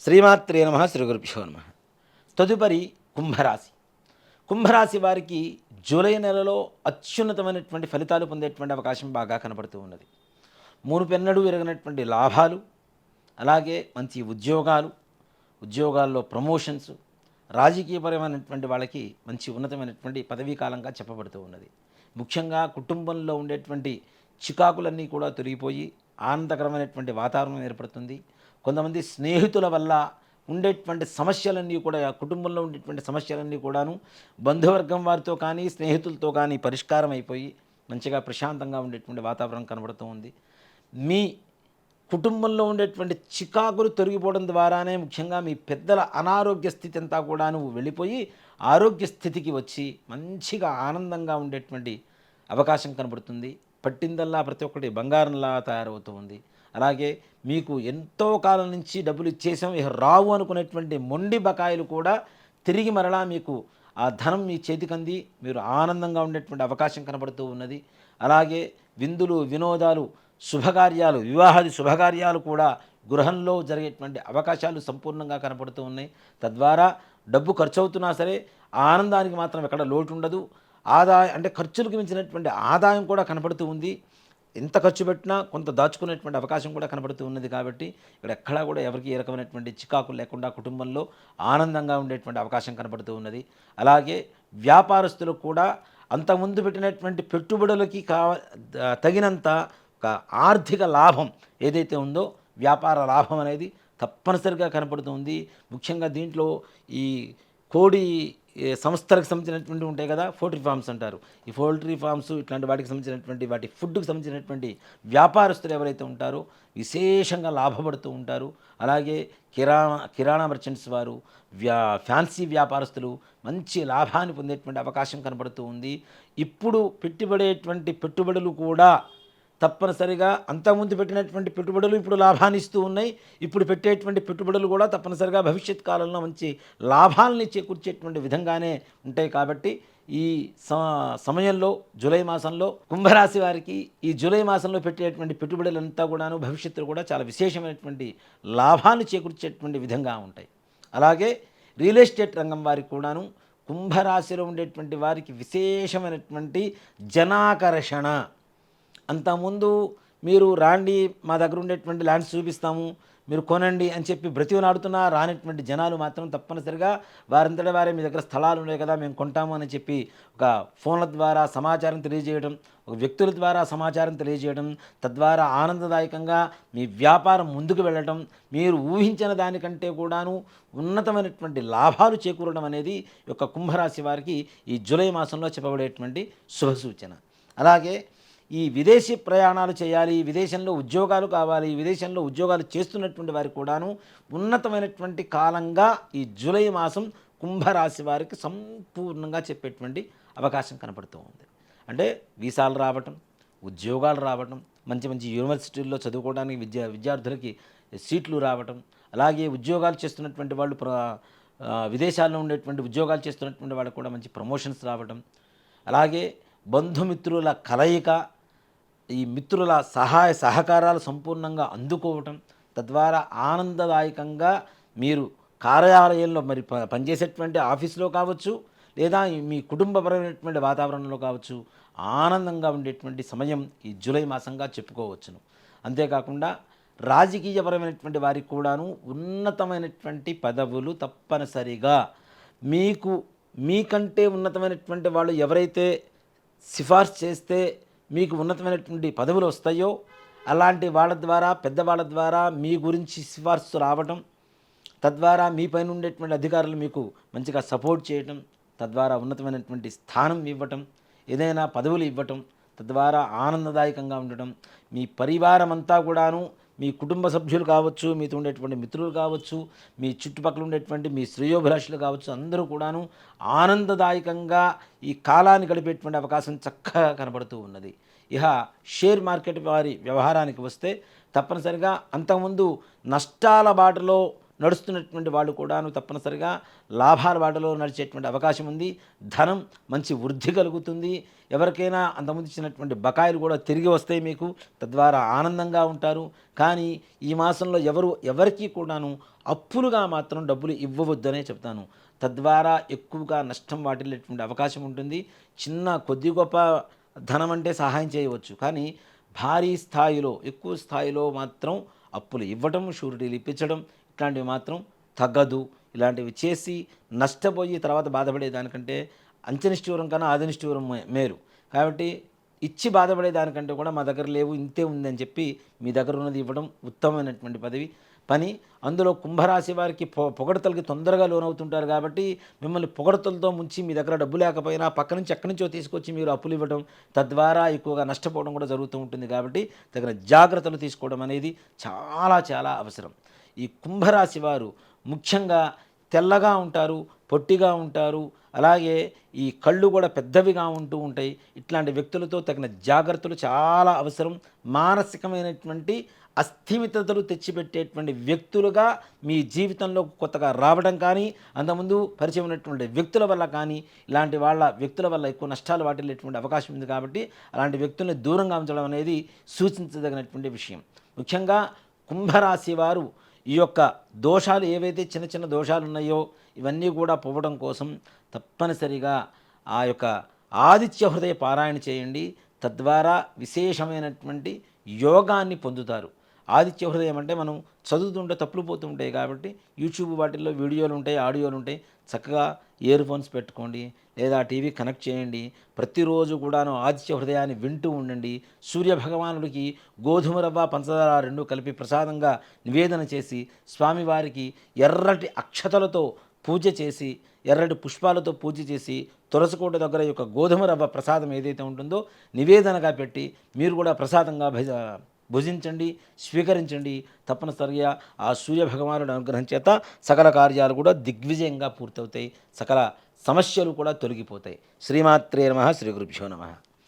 శ్రీమాత్రే నమః శ్రీ గురుభ్యో నమః. తదుపరి కుంభరాశి. కుంభరాశి వారికి జూలై నెలలో అత్యున్నతమైనటువంటి ఫలితాలు పొందేటువంటి అవకాశం బాగా కనబడుతూ ఉన్నది. మునుపెన్నడూ ఎరగనటువంటి లాభాలు, అలాగే మంచి ఉద్యోగాలు, ఉద్యోగాల్లో ప్రమోషన్స్, రాజకీయపరమైనటువంటి వాళ్ళకి మంచి ఉన్నతమైనటువంటి పదవీ కాలంగా చెప్పబడుతూ ఉన్నది. ముఖ్యంగా కుటుంబంలో ఉండేటువంటి చికాకులన్నీ కూడా తొలగిపోయి ఆనందకరమైనటువంటి వాతావరణం ఏర్పడుతుంది. కొంతమంది స్నేహితుల వల్ల ఉండేటువంటి సమస్యలన్నీ కూడా, కుటుంబంలో ఉండేటువంటి సమస్యలన్నీ కూడాను బంధువర్గం వారితో కానీ స్నేహితులతో కానీ పరిష్కారం అయిపోయి మంచిగా ప్రశాంతంగా ఉండేటువంటి వాతావరణం కనబడుతూ ఉంది. మీ కుటుంబంలో ఉండేటువంటి చికాకులు తొలగిపోవడం ద్వారానే ముఖ్యంగా మీ పెద్దల అనారోగ్య స్థితి అంతా కూడాను వెళ్ళిపోయి ఆరోగ్య స్థితికి వచ్చి మంచిగా ఆనందంగా ఉండేటువంటి అవకాశం కనబడుతుంది. పట్టిందల్లా ప్రతి ఒక్కటి బంగారంలా తయారవుతూ ఉంది. అలాగే మీకు ఎంతో కాలం నుంచి డబ్బులు ఇచ్చేసాం, ఇక రావు అనుకునేటువంటి మొండి బకాయిలు కూడా తిరిగి మరలా మీకు ఆ ధనం మీ చేతికంది మీరు ఆనందంగా ఉండేటువంటి అవకాశం కనబడుతూ ఉన్నది. అలాగే విందులు, వినోదాలు, శుభకార్యాలు, వివాహాది శుభకార్యాలు కూడా గృహంలో జరిగేటువంటి అవకాశాలు సంపూర్ణంగా కనపడుతూ ఉన్నాయి. తద్వారా డబ్బు ఖర్చు అవుతున్నా సరే ఆనందానికి మాత్రం ఎక్కడ లోటు ఉండదు. ఆదాయం అంటే ఖర్చులకు మించినటువంటి ఆదాయం కూడా కనపడుతూ ఉంది. ఎంత ఖర్చు పెట్టినా కొంత దాచుకునేటువంటి అవకాశం కూడా కనబడుతూ ఉన్నది. కాబట్టి ఇక్కడ ఎక్కడా కూడా ఎవరికి ఏ రకమైనటువంటి చికాకులు లేకుండా కుటుంబంలో ఆనందంగా ఉండేటువంటి అవకాశం కనబడుతూ ఉన్నది. అలాగే వ్యాపారస్తులకు కూడా అంతకుముందు పెట్టినటువంటి పెట్టుబడులకి తగినంత ఒక ఆర్థిక లాభం ఏదైతే ఉందో వ్యాపార లాభం అనేది తప్పనిసరిగా కనపడుతుంది. ముఖ్యంగా దీంట్లో ఈ కోడి సంస్థలకు సంబంధించినటువంటి ఉంటాయి కదా, పౌల్ట్రీ ఫార్మ్స్ అంటారు. ఈ పౌల్ట్రీ ఫార్మ్స్ ఇట్లాంటి వాటికి సంబంధించినటువంటి వాటి ఫుడ్కి సంబంధించినటువంటి వ్యాపారస్తులు ఎవరైతే ఉంటారో విశేషంగా లాభపడుతూ ఉంటారు. అలాగే కిరాణా మర్చెంట్స్ వారు, ఫ్యాన్సీ వ్యాపారస్తులు మంచి లాభాన్ని పొందేటువంటి అవకాశం కనబడుతూ ఉంది. ఇప్పుడు పెట్టుబడులు కూడా తప్పనిసరిగా అంతకుముందు పెట్టినటువంటి పెట్టుబడులు ఇప్పుడు లాభాన్ని ఇస్తూ ఉన్నాయి. ఇప్పుడు పెట్టేటువంటి పెట్టుబడులు కూడా తప్పనిసరిగా భవిష్యత్ కాలంలో మంచి లాభాలని చేకూర్చేటువంటి విధంగానే ఉంటాయి. కాబట్టి ఈ సమయంలో జూలై మాసంలో కుంభరాశి వారికి ఈ జూలై మాసంలో పెట్టేటువంటి పెట్టుబడులంతా కూడాను భవిష్యత్తులో కూడా చాలా విశేషమైనటువంటి లాభాన్ని చేకూర్చేటువంటి విధంగా ఉంటాయి. అలాగే రియల్ ఎస్టేట్ రంగం వారికి కూడాను కుంభరాశిలో ఉండేటువంటి వారికి విశేషమైనటువంటి జనాకర్షణ. అంతకుముందు మీరు రాండి, మా దగ్గర ఉండేటువంటి ల్యాండ్స్ చూపిస్తాము, మీరు కొనండి అని చెప్పి బ్రతిమలాడుతున్నా రానటువంటి జనాలు మాత్రం తప్పనిసరిగా వారంతటా వారే మీ దగ్గర స్థలాలు ఉన్నాయి కదా మేము కొంటాము అని చెప్పి ఒక ఫోన్ల ద్వారా సమాచారం తెలియజేయడం, ఒక వ్యక్తుల ద్వారా సమాచారం తెలియజేయడం, తద్వారా ఆనందదాయకంగా మీ వ్యాపారం ముందుకు వెళ్ళడం, మీరు ఊహించిన దానికంటే కూడాను ఉన్నతమైనటువంటి లాభాలు చేకూరడం అనేది ఒక కుంభరాశి వారికి ఈ జూలై మాసంలో చెప్పబడేటువంటి శుభ సూచన. అలాగే ఈ విదేశీ ప్రయాణాలు చేయాలి, విదేశంలో ఉద్యోగాలు కావాలి, విదేశంలో ఉద్యోగాలు చేస్తున్నటువంటి వారికి కూడాను ఉన్నతమైనటువంటి కాలంగా ఈ జూలై మాసం కుంభరాశి వారికి సంపూర్ణంగా చెప్పేటువంటి అవకాశం కనపడుతూ ఉంది. అంటే వీసాలు రావటం, ఉద్యోగాలు రావటం, మంచి మంచి యూనివర్సిటీల్లో చదువుకోవడానికి విద్యార్థులకి సీట్లు రావటం, అలాగే ఉద్యోగాలు చేస్తున్నటువంటి వాళ్ళు విదేశాల్లో ఉండేటువంటి ఉద్యోగాలు చేస్తున్నటువంటి వాళ్ళకు కూడా మంచి ప్రమోషన్స్ రావటం, అలాగే బంధుమిత్రుల కలయిక, ఈ మిత్రుల సహాయ సహకారాలు సంపూర్ణంగా అందుకోవటం, తద్వారా ఆనందదాయకంగా మీరు కార్యాలయంలో మరి పనిచేసేటువంటి ఆఫీసులో కావచ్చు, లేదా మీ కుటుంబపరమైనటువంటి వాతావరణంలో కావచ్చు ఆనందంగా ఉండేటువంటి సమయం ఈ జూలై మాసంగా చెప్పుకోవచ్చును. అంతేకాకుండా రాజకీయపరమైనటువంటి వారికి కూడాను ఉన్నతమైనటువంటి పదవులు తప్పనిసరిగా మీకంటే ఉన్నతమైనటువంటి వాళ్ళు ఎవరైతే సిఫార్సు చేస్తే మీకు ఉన్నతమైనటువంటి పదవులు వస్తాయో అలాంటి వాళ్ళ ద్వారా, పెద్దవాళ్ళ ద్వారా మీ గురించి సిఫార్సు రావటం, తద్వారా మీ పైన ఉండేటువంటి అధికారులు మీకు మంచిగా సపోర్ట్ చేయటం, తద్వారా ఉన్నతమైనటువంటి స్థానం ఇవ్వటం, ఏదైనా పదవులు ఇవ్వటం, తద్వారా ఆనందదాయకంగా ఉండటం, మీ పరివారం అంతా కూడాను, మీ కుటుంబ సభ్యులు కావచ్చు, మీతో ఉండేటువంటి మిత్రులు కావచ్చు, మీ చుట్టుపక్కల ఉండేటువంటి మీ శ్రేయోభిలాషులు కావచ్చు, అందరూ కూడాను ఆనందదాయకంగా ఈ కాలాన్ని గడిపేటువంటి అవకాశం చక్కగా కనబడుతూ ఉన్నది. ఇక షేర్ మార్కెట్ వారి వ్యవహారానికి వస్తే తప్పనిసరిగా అంతకుముందు నష్టాల బాటలో నడుస్తున్నటువంటి వాళ్ళు కూడాను తప్పనిసరిగా లాభాల వాటలో నడిచేటువంటి అవకాశం ఉంది. ధనం మంచి వృద్ధి కలుగుతుంది. ఎవరికైనా అంతకుముందు ఇచ్చినటువంటి బకాయిలు కూడా తిరిగి వస్తాయి మీకు, తద్వారా ఆనందంగా ఉంటారు. కానీ ఈ మాసంలో ఎవరికి కూడాను అప్పులుగా మాత్రం డబ్బులు ఇవ్వవద్దనే చెప్తాను. తద్వారా ఎక్కువగా నష్టం వాటిల్లేటువంటి అవకాశం ఉంటుంది. చిన్న కొద్ది గొప్ప ధనం అంటే సహాయం చేయవచ్చు, కానీ భారీ స్థాయిలో ఎక్కువ స్థాయిలో మాత్రం అప్పులు ఇవ్వటం, షూరిటీలు ఇప్పించడం ఇట్లాంటివి మాత్రం తగ్గదు. ఇలాంటివి చేసి నష్టపోయి తర్వాత బాధపడేదానికంటే అంచెనిష్ఠూరం కన్నా ఆదినిష్ఠూరం మేలు. కాబట్టి ఇచ్చి బాధపడేదానికంటే కూడా మా దగ్గర లేవు, ఇంతే ఉందని చెప్పి మీ దగ్గర ఉన్నది ఇవ్వడం ఉత్తమమైనటువంటి పని. అందులో కుంభరాశి వారికి పొగడతలకి తొందరగా లోనవుతుంటారు. కాబట్టి మిమ్మల్ని పొగడతలతో ముంచి మీ దగ్గర డబ్బు లేకపోయినా పక్క నుంచి ఎక్కడి నుంచో తీసుకొచ్చి మీరు అప్పులు ఇవ్వడం, తద్వారా ఎక్కువగా నష్టపోవడం కూడా జరుగుతూ ఉంటుంది. కాబట్టి తగిన జాగ్రత్తలు తీసుకోవడం అనేది చాలా చాలా అవసరం. ఈ కుంభరాశి వారు ముఖ్యంగా తెల్లగా ఉంటారు, పొట్టిగా ఉంటారు, అలాగే ఈ కళ్ళు కూడా పెద్దవిగా ఉంటూ ఉంటాయి. ఇట్లాంటి వ్యక్తులతో తగిన జాగ్రత్తలు చాలా అవసరం. మానసికమైనటువంటి అస్థిమితతలు తెచ్చిపెట్టేటువంటి వ్యక్తులుగా మీ జీవితంలో కొత్తగా రావడం కానీ, అంతకుముందు పరిచయం ఉన్నటువంటి వ్యక్తుల వల్ల కానీ, ఇలాంటి వ్యక్తుల వల్ల ఎక్కువ నష్టాలు వాటిల్లేటువంటి అవకాశం ఉంది. కాబట్టి అలాంటి వ్యక్తుల్ని దూరంగా ఉంచడం అనేది సూచించదగినటువంటి విషయం. ముఖ్యంగా కుంభరాశి వారు ఈ యొక్క దోషాలు ఏవైతే చిన్న చిన్న దోషాలు ఉన్నాయో ఇవన్నీ కూడా పోవడం కోసం తప్పనిసరిగా ఆ యొక్క ఆదిత్య హృదయ పారాయణ చేయండి. తద్వారా విశేషమైనటువంటి యోగాన్ని పొందుతారు. ఆదిత్య హృదయం అంటే మనం చదువుతుంటే తప్పులు పోతూ ఉంటాయి. కాబట్టి యూట్యూబ్ వాటిల్లో వీడియోలు ఉంటాయి, ఆడియోలు ఉంటాయి. చక్కగా ఇయర్ ఫోన్స్ పెట్టుకోండి, లేదా టీవీ కనెక్ట్ చేయండి. ప్రతిరోజు కూడాను ఆదిత్య హృదయాన్ని వింటూ ఉండండి. సూర్యభగవానుడికి గోధుమ రవ్వ, పంచదార రెండు కలిపి ప్రసాదంగా నివేదన చేసి, స్వామివారికి ఎర్రటి అక్షతలతో పూజ చేసి, ఎర్రటి పుష్పాలతో పూజ చేసి, తులసికోట దగ్గర యొక్క గోధుమ రవ్వ ప్రసాదం ఏదైతే ఉంటుందో నివేదనగా పెట్టి మీరు కూడా ప్రసాదంగా భుజించండి, స్వీకరించండి. తప్పనిసరిగా ఆ సూర్యభగవానుడి అనుగ్రహం చేత సకల కార్యాలు కూడా దిగ్విజయంగా పూర్తవుతాయి. సకల సమస్యలు కూడా తొలగిపోతాయి. శ్రీమాత్రే నమః. శ్రీ గురుభ్యో నమః.